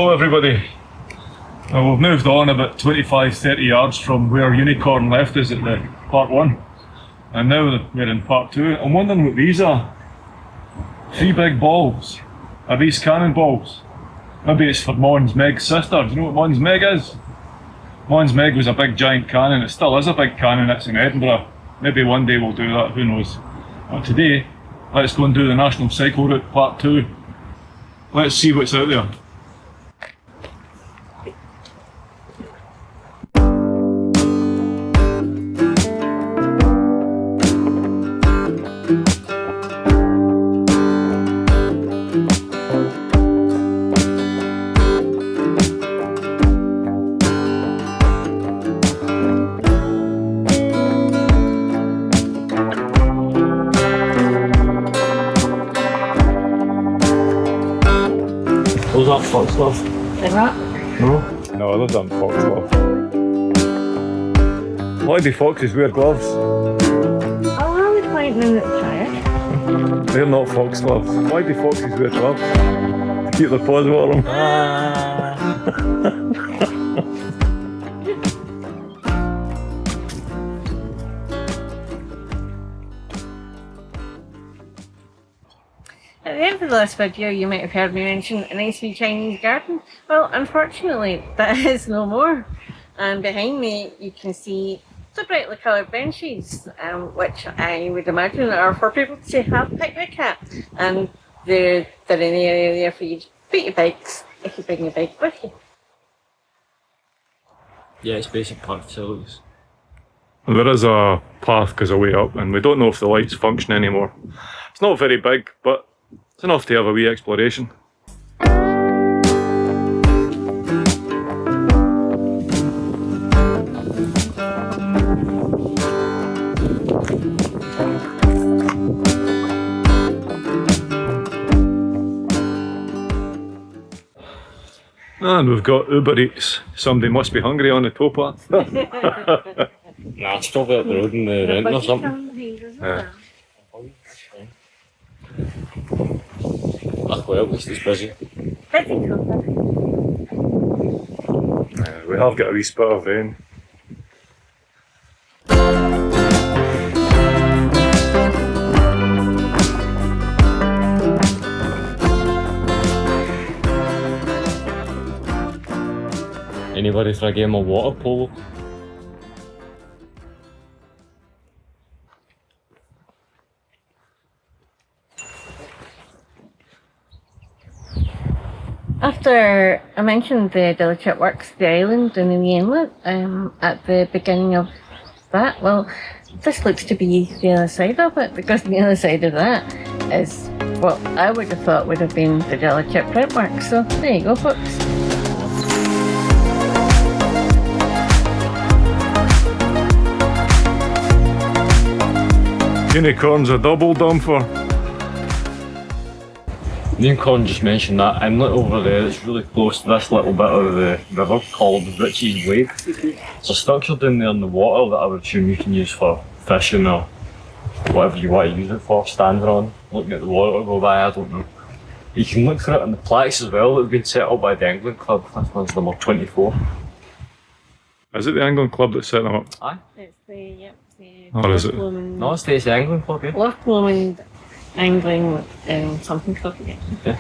Hello everybody. We've moved on about 25-30 yards from where Unicorn left us at the part 1, and now we're in part 2. I'm wondering what these are. 3 big balls. Are these cannonballs? Maybe it's for Mons Meg's sister. Do you know what Mons Meg is? Mons Meg was a big giant cannon. It still is a big cannon. It's in Edinburgh. Maybe one day we'll do that, who knows. But today, let's go and do the National Cycle Route part 2. Let's see what's out there. Those aren't foxglove. They're not? No, those aren't foxglove. Why do foxes wear gloves? Oh, I was pointing at the They're not foxgloves. Why do foxes wear gloves? To keep their paws warm. At the end of the last video, you might have heard me mention a nice wee Chinese garden. Well, unfortunately, that is no more. And behind me, you can see the brightly coloured benches, which I would imagine are for people to have a picnic at. And they're in the area there for you to put your bikes if you bring your bike with you. Yeah, it's basic park facilities. There is a path goes away up, and we don't know if the lights function anymore. It's not very big, but it's enough to have a wee exploration. And we've got Uber Eats. Somebody must be hungry on the towpath. Nah, it's probably up the road in the rent or something. Yeah. Luckily, at least it's busy. We have got a wee spit of rain. Anybody for a game of water polo? After I mentioned the Delicate Works, the island and the inlet at the beginning of that, well, this looks to be the other side of it, because the other side of that is what I would have thought would have been the Delicate Printworks. So there you go, folks. Unicorn's a double dumper. Unicorn just mentioned that inlet over there that's really close to this little bit of the river called Richie's Wave. It's a structure down there in the water that I would assume you can use for fishing or whatever you want to use it for, standing on, looking at the water go by, I don't know. You can look for it in the plaques as well that have been set up by the England Club. This one's number 24. Is it the England Club that set them up? Aye. It's the, Or is it? No, it's the England Club, yeah. Loch Lomond Angling something club, yeah. Yeah.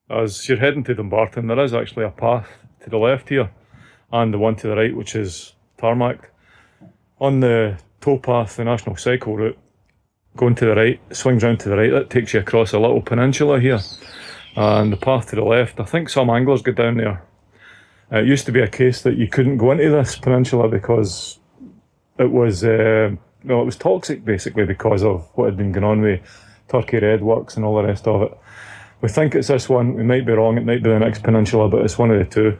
As you're heading to Dumbarton, there is actually a path to the left here, and the one to the right, which is tarmac. On the towpath, the National Cycle Route, going to the right, swings round to the right, that takes you across a little peninsula here. And the path to the left, I think some anglers go down there. It used to be a case that you couldn't go into this peninsula because it was it was toxic basically because of what had been going on with Turkey Red Works and all the rest of it. We think it's this one, we might be wrong, it might be the next peninsula, but it's one of the two.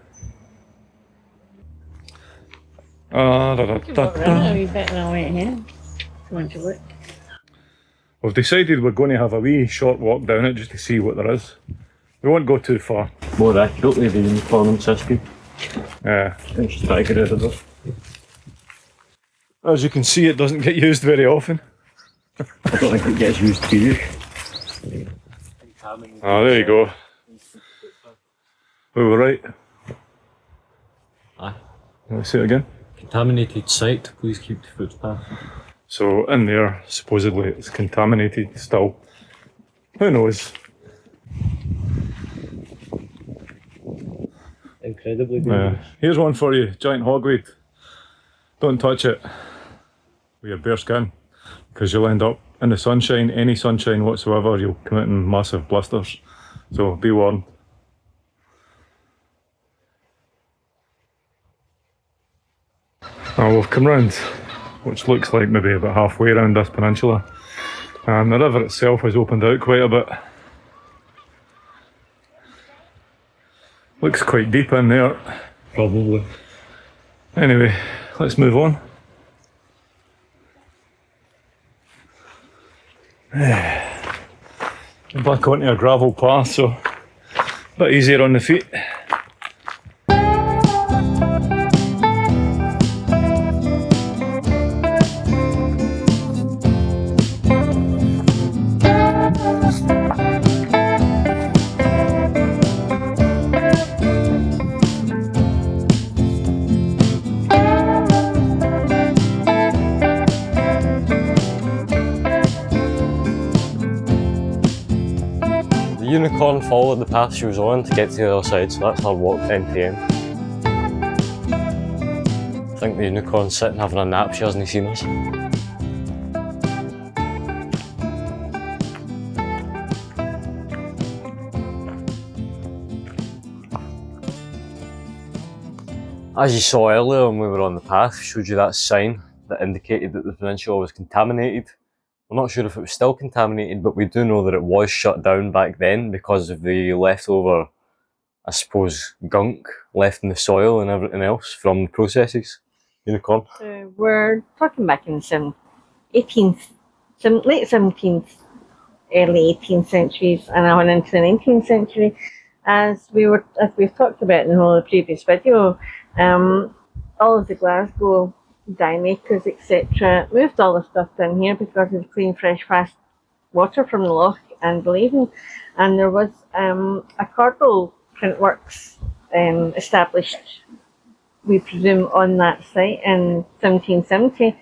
We've decided we're going to have a wee short walk down it just to see what there is. We won't go too far. More accurately, the uniform system. Yeah. Just try to get rid of it. As you can see, it doesn't get used very often. I don't think it gets used too much. Oh, there you go. We were right. Aye. Let's see it again. Contaminated site, please keep the footpath. So in there, supposedly it's contaminated still. Who knows? Incredibly dangerous. Here's one for you, giant hogweed. Don't touch it with your bare skin, because you'll end up in the sunshine, any sunshine whatsoever, you'll come out in massive blisters. So be warned. Now we've come round, which looks like maybe about halfway around this peninsula. And the river itself has opened out quite a bit. Looks quite deep in there. Probably. Anyway, let's move on. Back onto a gravel path, so a bit easier on the feet. The unicorn followed the path she was on to get to the other side, so that's her walk end to end. I think the unicorn's sitting having a nap, she hasn't seen us. As you saw earlier when we were on the path, showed you that sign that indicated that the peninsula was contaminated. We're not sure if it was still contaminated, but we do know that it was shut down back then because of the leftover, I suppose, gunk left in the soil and everything else from the processes. Unicorn. We're talking back in the 18th, late 17th, early 18th centuries, and I went into the 19th century. As we've talked about in the whole of the previous video, all of the Glasgow dye makers, etc., moved all the stuff down here because of the clean, fresh, fast water from the loch and Believing. And there was a Cordal printworks established, we presume, on that site in 1770.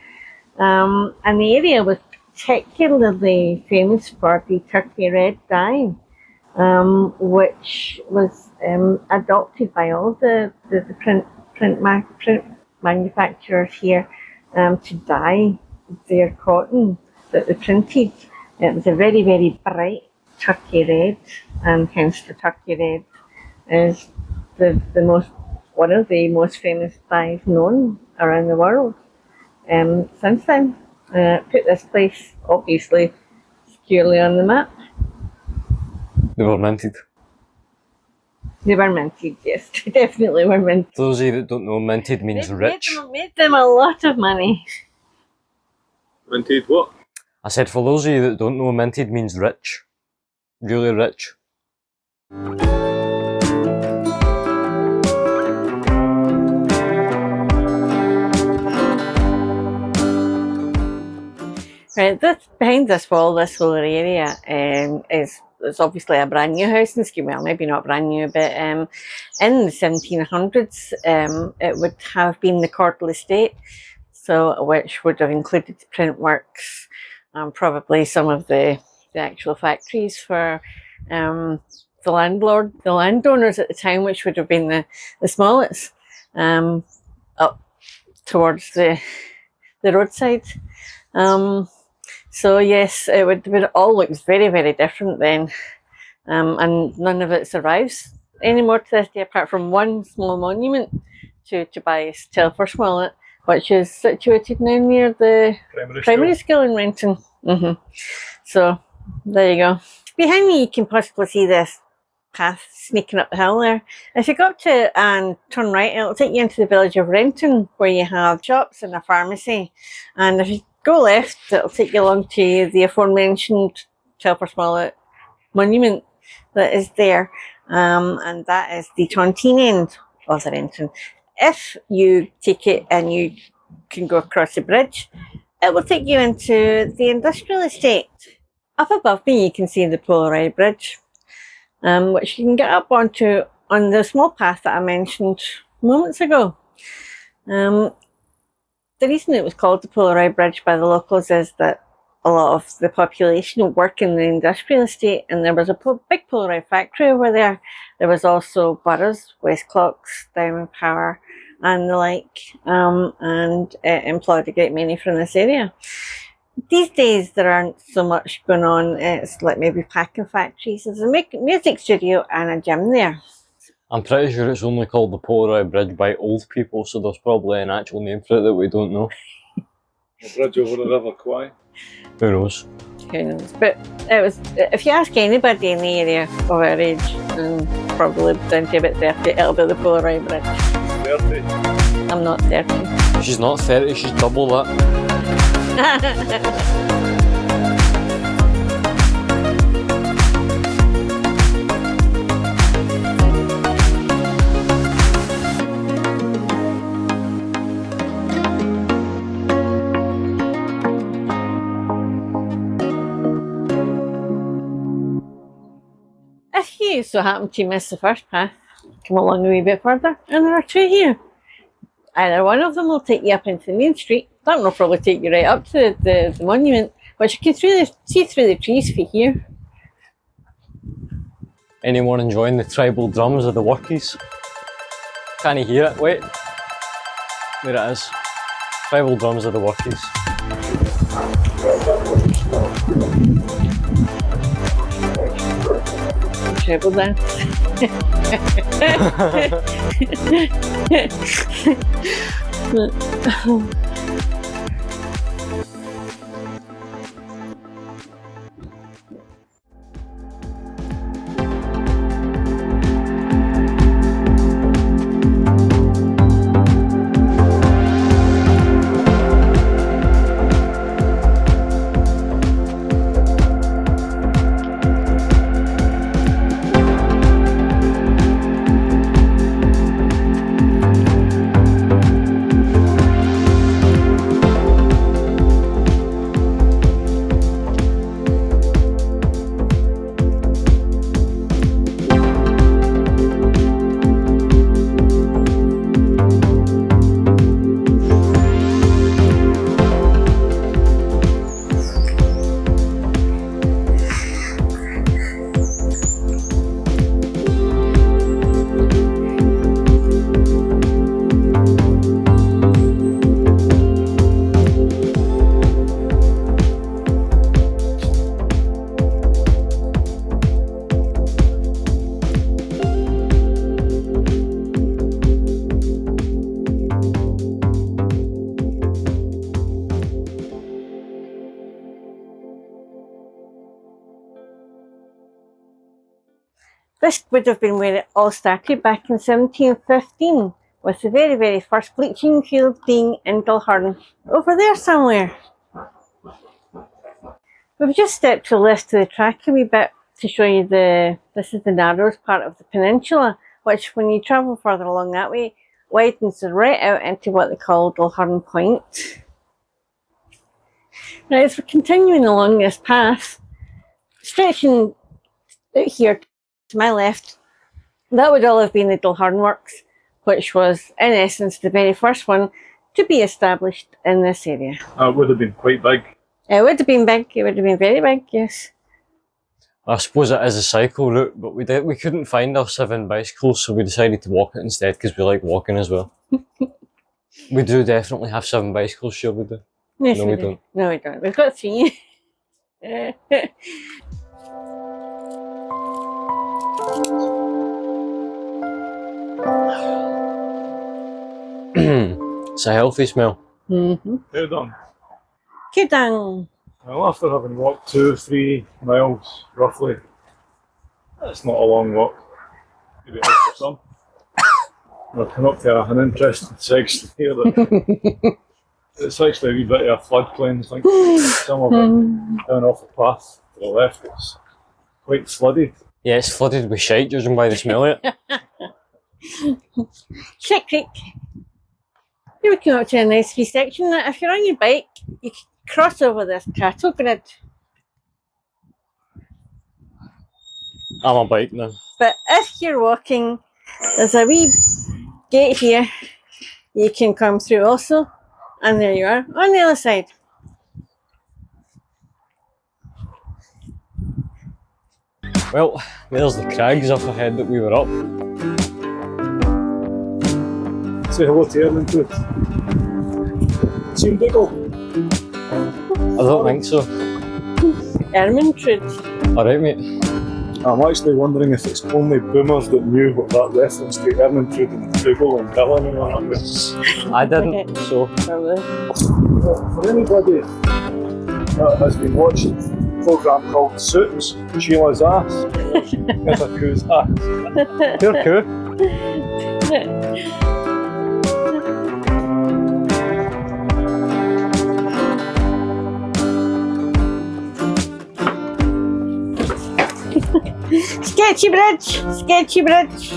And the area was particularly famous for the turkey red dye, which was adopted by all the print manufacturers here to dye their cotton that they printed. It was a very, very bright turkey red, and hence the turkey red is one of the most famous dyes known around the world. Since then, put this place obviously securely on the map. They were minted. They were minted, yes, they definitely were minted. For those of you that don't know, minted means rich. Made them a lot of money. Minted what? I said for those of you that don't know, minted means rich. Really rich. Right, behind this wall, this whole area is obviously a brand new house in Skye. Well, maybe not brand new, but in the 1700s, it would have been the Cordal estate, so which would have included the print works and probably some of the actual factories for the landowners at the time, which would have been the Smollets, up towards the roadside. So yes, it all looks very, very different then, and none of it survives anymore to this day, apart from one small monument to Tobias Telfer Smollett, which is situated now near the primary school in Renton. So there you go. Behind me you can possibly see this path sneaking up the hill there. If you go up to and turn right, it'll take you into the village of Renton, where you have shops and a pharmacy, and if you go left, it'll take you along to the aforementioned Telfer Smollett monument that is there, and that is the Tontine end of the Renton. If you take it and you can go across the bridge, It will take you into the industrial estate. Up above me, you can see the Polaroid Bridge, which you can get up onto on the small path that I mentioned moments ago. The reason it was called the Polaroid Bridge by the locals is that a lot of the population work in the industrial estate, and there was a big Polaroid factory over there. There was also boroughs, West Clocks, Diamond Power, and the like, and it employed a great many from this area. These days there aren't so much going on. It's like maybe packing factories. There's a music studio and a gym there. I'm pretty sure it's only called the Polaroid Bridge by old people, so there's probably an actual name for it that we don't know. The bridge over the River Clyde. Who knows? Who knows? But it was. If you ask anybody in the area of our age, and probably down to about 30, it'll be the Polaroid Bridge. 30. I'm not 30. She's not 30, she's double that. If you so happen to miss the first path, come along a wee bit further, and there are two here. Either one of them will take you up into the main street. That one will probably take you right up to the monument, which you can see through the trees for here. Anyone enjoying the tribal drums of the workies? Can you hear it? Wait. There it is. Tribal drums of the workies. Treble dance. This would have been where it all started back in 1715, with the very, very first bleaching field being in Balloch, over there somewhere. We've just stepped to the left of the track a wee bit to show you this is the narrowest part of the peninsula, which when you travel further along that way, widens right out into what they call Balloch Point. Now as we're continuing along this path, stretching out here to my left, that would all have been the Balloch Works, which was in essence the very first one to be established in this area. It would have been quite big. It would have been big, it would have been very big, yes. I suppose it is a cycle route, but we couldn't find our 7 bicycles, so we decided to walk it instead because we like walking as well. We do definitely have 7 bicycles, sure we do. Yes, No, we don't. No, we don't. We've got 3. It's a healthy smell. Mm-hmm. How done? Kudang. Well, after having walked 2-3 miles, roughly, that's not a long walk. Maybe it is for some. We're coming up to an interesting section here that it's actually a wee bit of a floodplain. I think some of it down off the path to the left is quite flooded. Yeah, it's flooded with shite, judging by the smell of it. Shit Creek. Here we come up to a nice wee section that if you're on your bike you can cross over this cattle grid. I'm a bike now. But if you're walking, there's a wee gate here you can come through also. And there you are on the other side. Well, there's the crags up ahead that we were up. Say hello to Ermintrude. Team Diggle. I don't think so. Ermintrude. Alright, mate. I'm actually wondering if it's only boomers that knew what that reference to Ermintrude and Dougal and Dylan and all that was. I didn't, so. Probably. For anybody that has been watching a programme called Suits, Sheila's ass, there's a coo's ass. You're cool. Sketchy bridge! Sketchy bridge!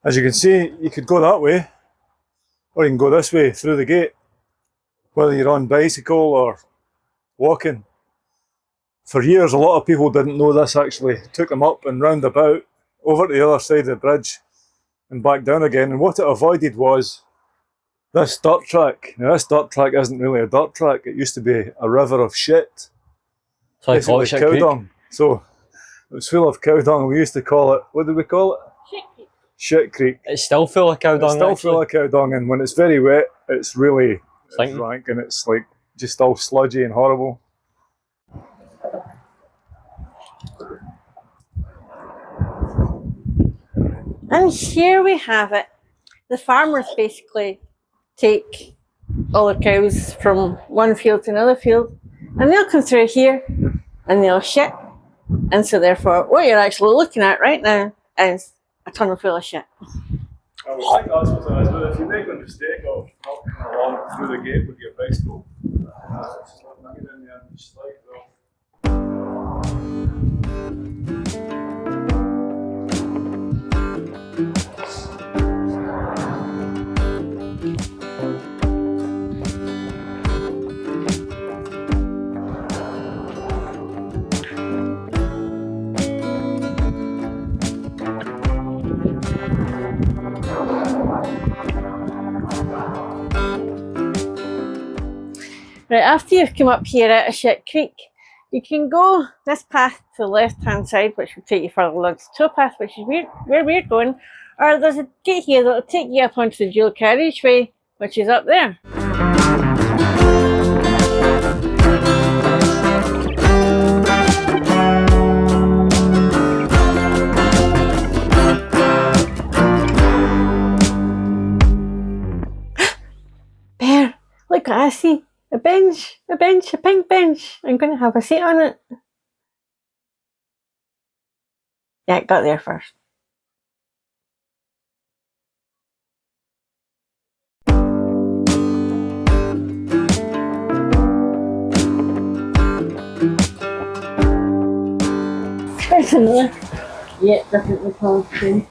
As you can see, you could go that way, or you can go this way through the gate, whether you're on bicycle or walking. For years, a lot of people didn't know this actually took them up and round about, over to the other side of the bridge and back down again. And what it avoided was this dirt track. Now, this dirt track isn't really a dirt track, it used to be a river of shit. So I call it Basically Shit Creek. dung. So it was full of cow dung. We used to call it, what did we call it? Shit Creek. It's still full of cow dung. It's still actually. full of cow dung, and when it's very wet, it's really Stinking. rank and it's like just all sludgy and horrible. And here we have it. The farmers basically take all the cows from one field to another field, and they'll come through here and they'll shit. And so therefore what you're actually looking at right now is a tunnel full of shit. I would think that's what it is, but if you make the mistake of not coming along through the gate with your bicycle, it's not hanging in the end, just like though. Right, after you've come up here at a Shit Creek, you can go this path to the left-hand side, which will take you further along to Towpath, which is where we're going, or there's a gate here that will take you up onto the dual carriageway, which is up there. Bear, look what I see. A bench, a pink bench. I'm going to have a seat on it. Yeah, it got there first. There's another, yeah, differently coloured bench.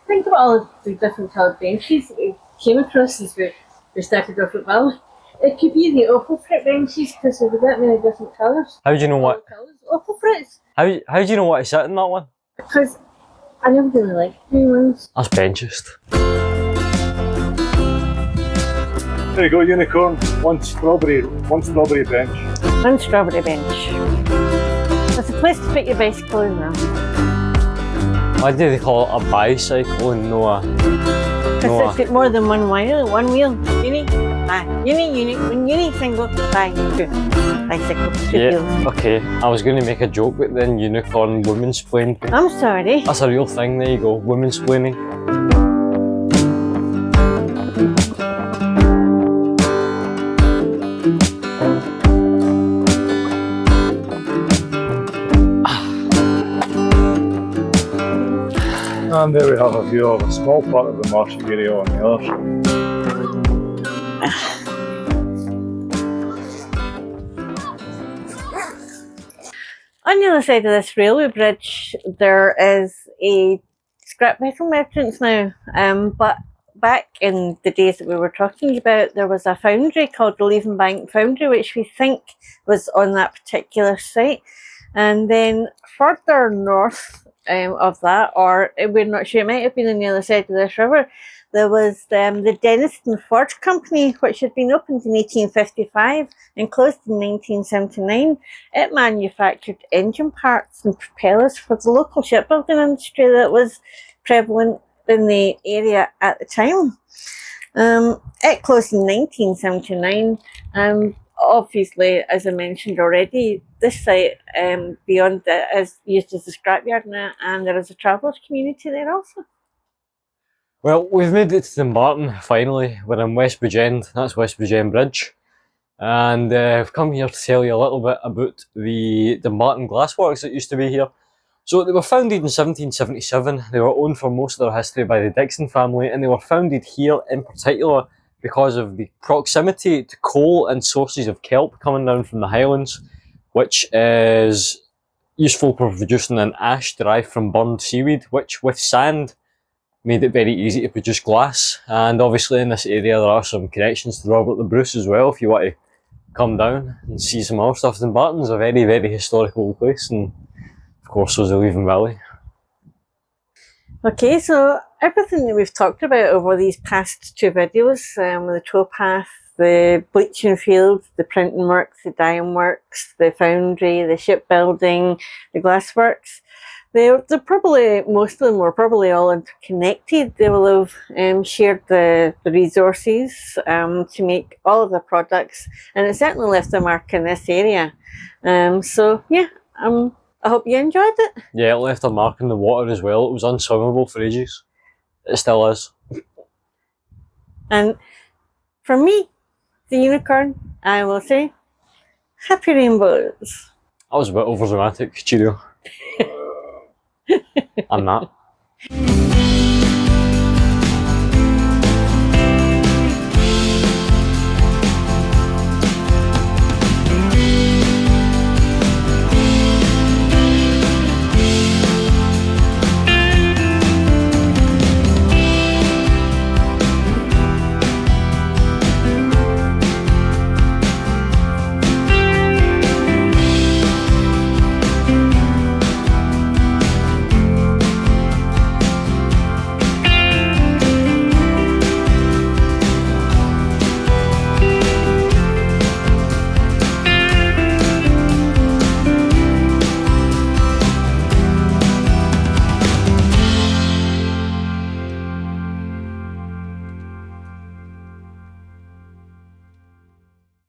Think about all the different coloured benches that we came across as we started off at Balloch. It could be the opal fruit benches because there's a bit many different colours. How do you know what? Opal fruits. How do you know what to sit in that one? Because I never really liked green ones. That's benchist. There you go, unicorn. One strawberry bench. One strawberry bench. There's a place to put your bicycle as well. Why do they call it a bicycle and no a... Because it's got more than one wheel. Uni, single, two. Bicycle, two Yeah, wheels. okay. I was going to make a joke, but then unicorn women's splaining. I'm sorry. That's a real thing, there you go, women's splaining. And there we have a view of a small part of the marshy area on the other side. On the other side of this railway bridge, there is a scrap metal merchants now, but back in the days that we were talking about, there was a foundry called the Leavenbank Foundry, which we think was on that particular site. And then further north of that, or we're not sure, it might have been on the other side of this river, there was the Denniston Forge Company, which had been opened in 1855 and closed in 1979. It manufactured engine parts and propellers for the local shipbuilding industry that was prevalent in the area at the time. It closed in 1979, and obviously, as I mentioned already, this site beyond it is used as a scrapyard now, and there is a travellers community there also. Well, we've made it to Dumbarton finally. We're in West Bridge End, that's West Bridge End Bridge. And I've come here to tell you a little bit about the Dumbarton Glassworks that used to be here. So they were founded in 1777, they were owned for most of their history by the Dixon family, and they were founded here in particular because of the proximity to coal and sources of kelp coming down from the Highlands, which is useful for producing an ash derived from burned seaweed, which with sand made it very easy to produce glass. And obviously in this area there are some connections to Robert the Bruce as well, if you want to come down and see some other stuff. Dumbarton's a very, very historical place, and of course so is the Leven Valley. Okay, so everything that we've talked about over these past two videos, the towpath, the bleaching field, the printing works, the dyeing works, the foundry, the shipbuilding, the glassworks, they're probably, most of them were probably all interconnected. They will have shared the resources to make all of the products, and it certainly left a mark in this area. So yeah, I hope you enjoyed it. Yeah, it left a mark in the water as well. It was unswimmable for ages. It still is. And from me, the unicorn, I will say, happy rainbows. That was a bit over dramatic. Cheerio. I'm not.